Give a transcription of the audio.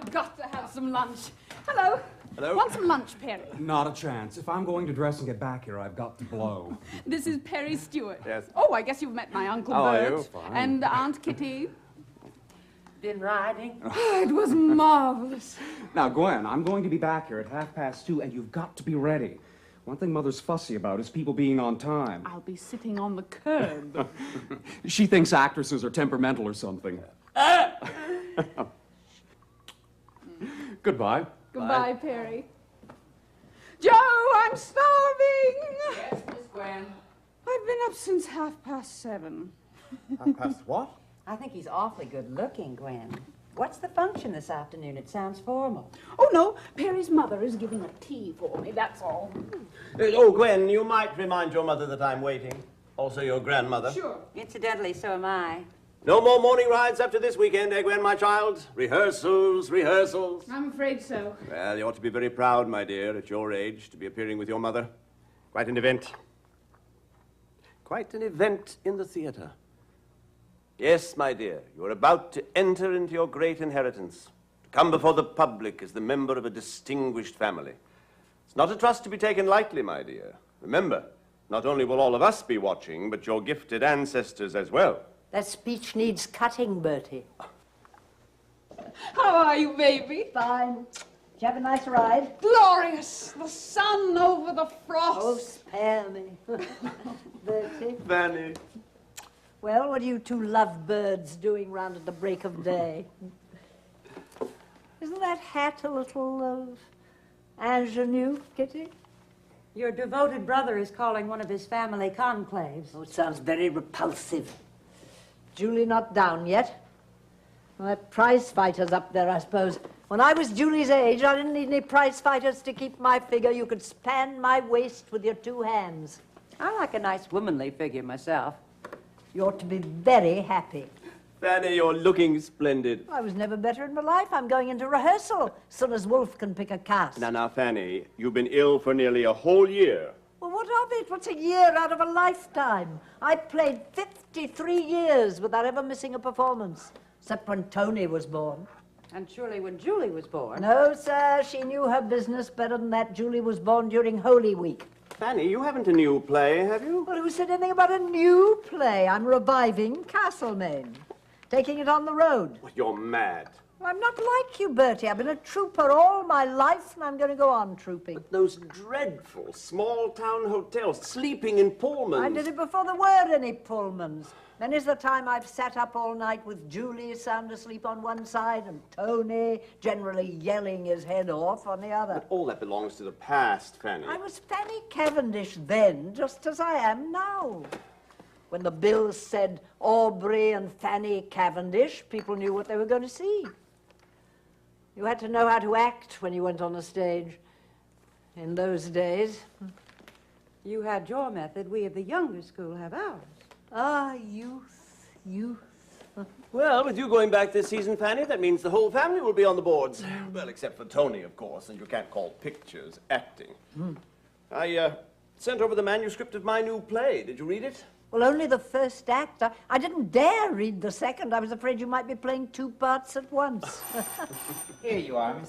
I've got to have some lunch. Hello. Hello? Want some lunch, Perry? Not a chance. If I'm going to dress and get back here, I've got to blow. This is Perry Stewart. Yes. Oh, I guess you've met my Uncle How are Bert. you? Fine. And Aunt Kitty. Been riding? Oh, it was marvelous. Now, Gwen, I'm going to be back here at 2:30, and you've got to be ready. One thing Mother's fussy about is people being on time. I'll be sitting on the curb. She thinks actresses are temperamental or something. Goodbye. Goodbye, Perry. Joe, I'm starving. Yes, Miss Gwen. I've been up since 7:30. 1:30. I think he's awfully good looking, Gwen. What's the function this afternoon? It sounds formal. Oh, no, Perry's mother is giving a tea for me, that's all. Oh, Gwen, you might remind your mother that I'm waiting. Also your grandmother. Sure. Incidentally, so am I. No more morning rides after this weekend, eh, Gwen, my child? Rehearsals, rehearsals. I'm afraid so. Well, you ought to be very proud, my dear, at your age, to be appearing with your mother. Quite an event. Quite an event in the theater. Yes, my dear, you're about to enter into your great inheritance, to come before the public as the member of a distinguished family. It's not a trust to be taken lightly, my dear. Remember, not only will all of us be watching, but your gifted ancestors as well. That speech needs cutting, Bertie. How are you, baby? Fine. Did you have a nice ride? Glorious! The sun over the frost. Oh, spare me. Bertie. Fanny. Well, what are you two lovebirds doing round at the break of day? Isn't that hat a little ingenue, Kitty? Your devoted brother is calling one of his family conclaves. Oh, it sounds very repulsive. Julie not down yet? Well, that prize fighter's up there, I suppose. When I was Julie's age, I didn't need any prize fighters to keep my figure. You could span my waist with your two hands. I like a nice womanly figure myself. You ought to be very happy. Fanny, you're looking splendid. I was never better in my life. I'm going into rehearsal, soon as Wolf can pick a cast. Now, Fanny, you've been ill for nearly a whole year. Well, what of it? What's a year out of a lifetime? I played 53 years without ever missing a performance, except when Tony was born. And surely when Julie was born. No, sir, she knew her business better than that. Julie was born during Holy Week. Fanny, you haven't a new play, have you? Well, who said anything about a new play? I'm reviving Castlemaine, taking it on the road. Well, you're mad. Well, I'm not like you, Bertie. I've been a trooper all my life, and I'm going to go on trooping. But those dreadful small-town hotels, sleeping in Pullmans. I did it before there were any Pullmans. Many's the time I've sat up all night with Julie sound asleep on one side and Tony generally yelling his head off on the other. But all that belongs to the past, Fanny. I was Fanny Cavendish then, just as I am now. When the bills said Aubrey and Fanny Cavendish, people knew what they were going to see. You had to know how to act when you went on the stage in those days. You had your method, we of the younger school have ours. Ah, youth, youth. Well, with you going back this season, Fanny, that means the whole family will be on the boards. Well, except for Tony, of course, and you can't call pictures acting. I sent over the manuscript of my new play. Did you read it? Well, only the first act. I didn't dare read the second. I was afraid you might be playing two parts at once. Here you are, Mrs.